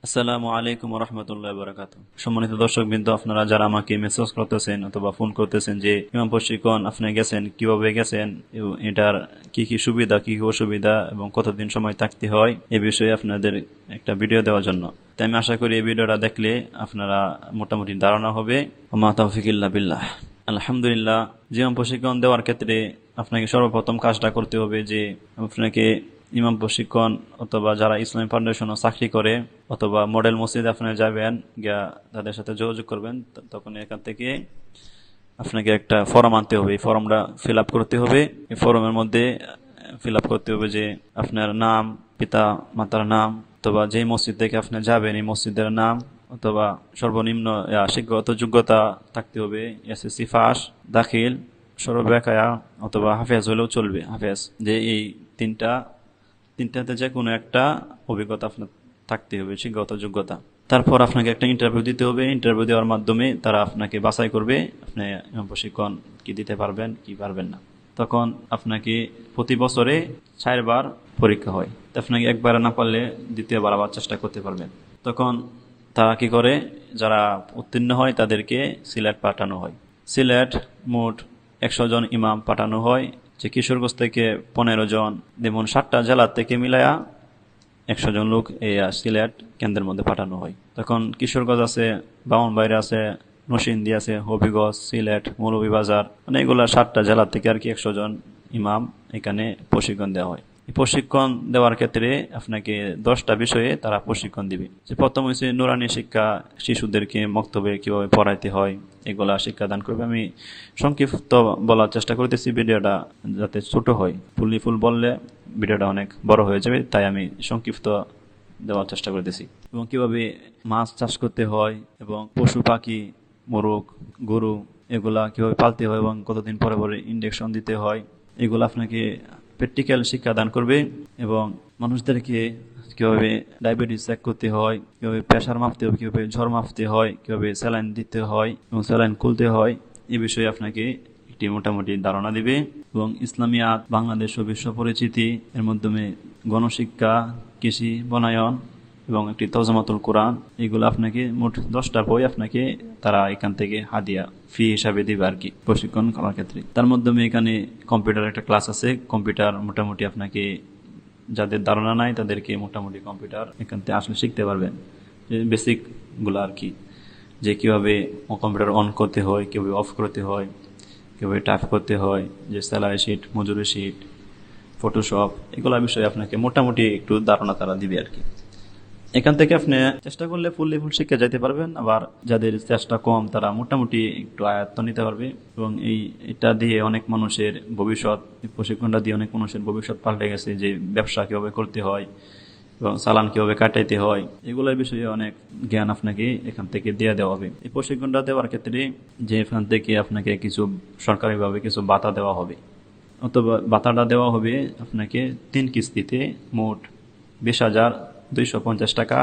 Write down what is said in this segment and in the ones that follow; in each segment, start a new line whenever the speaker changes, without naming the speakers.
আসসালামু আলাইকুম রহমতুল্লাহ বারাকাতু। সম্মানিত দর্শকবৃন্দ, আপনারা যারা আমাকে মেসেজ করতেছেন অথবা ফোন করতেছেন যে ইমাম প্রশিক্ষণ আপনি গেছেন, কিভাবে গেছেন, এবং এটার কি কি সুবিধা কি কি অসুবিধা এবং কতদিন সময় থাকতে হয়, এ বিষয়ে আপনাদের একটা ভিডিও দেওয়ার জন্য। তাই আমি আশা করি এই ভিডিওটা দেখলে আপনারা মোটামুটি ধারণা হবে। ওমা তাওফিক ইল্লা বিল্লাহ। আলহামদুলিল্লাহ, ইমাম প্রশিক্ষণ দেওয়ার ক্ষেত্রে আপনাকে সর্বপ্রথম কাজটা করতে হবে যে আপনাকে ইমাম প্রশিক্ষণ অথবা যারা ইসলামী ফাউন্ডেশনও চাকরি করে অথবা মডেল মসজিদে আপনারা যাবেন, গিয়া তাদের সাথে যোগাযোগ করবেন। তখন এখান থেকে আপনাকে একটা ফর্ম আনতে হবে। এই ফর্মটা ফিল আপ করতে হবে। এই ফর্মের মধ্যে ফিল আপ করতে হবে যে আপনার নাম, পিতা মাতার নাম, অথবা যে মসজিদ থেকে আপনি যাবেন এই মসজিদের নাম, অথবা সর্বনিম্ন শিক্ষাগত যোগ্যতা থাকতে হবে, এসএসসি পাস, দাখিল, সর্ববেকায়া অথবা হাফেজ হলেও চলবে। হাফেজ, যে এই তিনটাতে যে কোনো একটা অভিজ্ঞতা আপনার থাকতে হবে, শিক্ষাগত যোগ্যতা। তারপর আপনাকে একটা ইন্টারভিউ দিতে হবে। ইন্টারভিউ দেওয়ার মাধ্যমে তারা আপনাকে বাছাই করবে আপনি প্রশিক্ষণ কি দিতে পারবেন কি পারবেন না। তখন আপনাকে প্রতি বছরে 4 বার পরীক্ষা হয়। আপনাকে একবার না পারলে দ্বিতীয়বার আবার চেষ্টা করতে পারবেন। তখন তারা কি করে, যারা উত্তীর্ণ হয় তাদেরকে সিলেট পাঠানো হয়। সিলেট মোট 100 জন ইমাম পাঠানো হয়, যে কিশোরগঞ্জ থেকে 15 জন, যেমন 7টা জেলা থেকে মিলায়া 100 জন লোক এই সিলেট কেন্দ্রের মধ্যে পাঠানো হয়। তখন কিশোরগঞ্জ আছে, ব্রাহ্মণবাড়িয়া আছে, নরসিংদী আছে, হবিগঞ্জ, সিলেট, মৌলভীবাজার, মানে এগুলা 7টা জেলা থেকে আর কি 100 জন ইমাম এখানে প্রশিক্ষণ দেওয়া হয়। এই প্রশিক্ষণ দেওয়ার ক্ষেত্রে আপনাকে 10টা বিষয়ে তারা প্রশিক্ষণ দিবে। যে প্রথম হচ্ছে নুরানি শিক্ষা, শিশুদেরকে মক্তবে কিভাবে পড়াইতে হয় এগুলা শিক্ষাদান করবে। আমি সংক্ষিপ্ত বলার চেষ্টা করতেছি, ভিডিওটা যাতে ছোট হয়। ফুল বললে ভিডিওটা অনেক বড় হয়ে যাবে, তাই আমি সংক্ষিপ্ত দেওয়ার চেষ্টা করতেছি। এবং কিভাবে মাছ চাষ করতে হয় এবং পশু পাখি, মোরগ, গরু এগুলা কিভাবে পালতে হয় এবং কতদিন পরে পরে ইনজেকশন দিতে হয়, এগুলো আপনাকে প্র্যাকটিক্যাল শিক্ষা দান করবে। এবং মানুষদেরকে কিভাবে ডায়াবেটিস চেক করতে হয়, কিভাবে প্রেশার মাপতে হবে, কিভাবে ঝড় মাপতে হয়, কিভাবে স্যালাইন দিতে হয় এবং স্যালাইন খুলতে হয়, এই বিষয়ে আপনাকে একটি মোটামুটি ধারণা দিবে। এবং ইসলামিয়াত, বাংলাদেশ ও বিশ্ব পরিচিতি, এর মাধ্যমে গণশিক্ষা, কৃষি, বনায়ন এবং একটি তরজমাতুল কোরআন, এগুলো আপনাকে মোট 10টা বই আপনাকে তারা এখান থেকে হাদিয়া ফি হিসাবে দিবে আর কি প্রশিক্ষণ করার ক্ষেত্রে। তার মাধ্যমে এখানে কম্পিউটার একটা ক্লাস আছে। কম্পিউটার মোটামুটি আপনাকে, যাদের ধারণা নাই তাদেরকে মোটামুটি কম্পিউটার এখান থেকে আসলে শিখতে পারবেন, যে বেসিক গুলো আর কি, যে কিভাবে কম্পিউটার অন করতে হয়, কিভাবে অফ করতে হয়, কিভাবে টাইপ করতে হয়, যে স্যালারি শিট, মজুরি শিট, ফটোশপ, এগুলো বিষয়ে আপনাকে মোটামুটি একটু ধারণা তারা দিবে আর কি। এখান থেকে আপনি চেষ্টা করলে ফুল শিখে যাইতে পারবেন। আবার যাদের চেষ্টা কম তারা মোটামুটি একটু আয়ত্ত নিতে পারবে। এবং এটা দিয়ে অনেক মানুষের ভবিষ্যৎ, প্রশিক্ষণটা দিয়ে অনেক মানুষের ভবিষ্যৎ পাল্টে গেছে, যে ব্যবসা কিভাবে করতে হয় এবং চালান কিভাবে কাটাইতে হয়, এগুলোর বিষয়ে অনেক জ্ঞান আপনাকে এখান থেকে দিয়ে দেওয়া হবে। এই প্রশিক্ষণটা দেওয়ার ক্ষেত্রে যে এখান থেকে আপনাকে কিছু সরকারিভাবে কিছু ভাতা দেওয়া হবে, অথবা ভাতাটা দেওয়া হবে আপনাকে 3 কিস্তিতে মোট 20,250 টাকা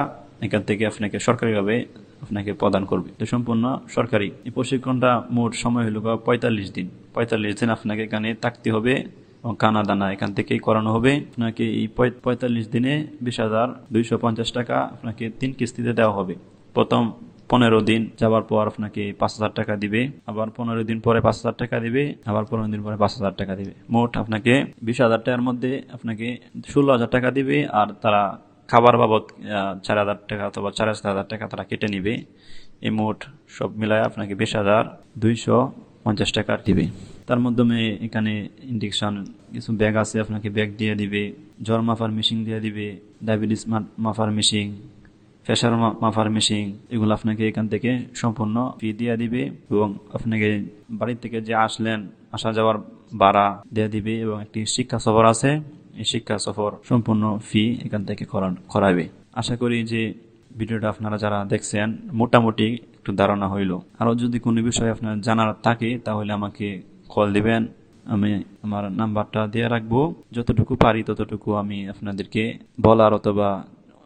এখান থেকে আপনাকে সরকারিভাবে আপনাকে প্রদান করবে। তো সম্পূর্ণ সরকারি। এই প্রশিক্ষণটা মোট সময় হলো 45 দিন। 45 দিন আপনাকে এখানে থাকতে হবে এবং কানা দানা এখান থেকেই করানো হবে। আপনাকে এই 45 দিনে 20,250 টাকা আপনাকে 3 কিস্তিতে দেওয়া হবে। প্রথম 15 দিন যাওয়ার পর আপনাকে 5,000 টাকা দিবে, আবার 15 দিন পরে 5,000 টাকা দিবে, আবার 15 দিন পরে 5,000 টাকা দিবে। মোট আপনাকে 20,000 টাকার মধ্যে আপনাকে 16,000 টাকা দিবে। আর তারা খাবার বাবদ 4,000 টাকা অথবা 4,500 টাকা তারা কেটে নিবে। এই মোট সব মিলায় আপনাকে 20,250 টাকা দিবে। তার মাধ্যমে এখানে ইনজেকশন কিছু ব্যাগ আছে, আপনাকে ব্যাগ দিয়ে দিবে, জ্বর মাপার মেশিন দিয়ে দিবে, ডায়াবেটিস মাপার মেশিন, প্রেশার মাপার মেশিন, এগুলো আপনাকে এখান থেকে সম্পূর্ণ ফি দিয়ে দিবে। এবং আপনাকে বাড়ি থেকে যে আসলেন আসা যাওয়ার ভাড়া দিয়ে দিবে। এবং একটি শিক্ষা সফর আছে, এই শিক্ষা সফর সম্পূর্ণ ফি এখান থেকে করাবে। আশা করি যে ভিডিওটা আপনারা যারা দেখছেন মোটামুটি একটু ধারণা হইল। আরো যদি কোনো বিষয় আপনার জানার থাকে তাহলে আমাকে কল দিবেন, আমি আমার নাম্বারটা দিয়ে রাখবো। যতটুকু পারি ততটুকু আমি আপনাদেরকে বলার অথবা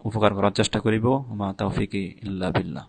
উপকার করার চেষ্টা করিব। মা তাওফিকি ইল্লা বিল্লাহ।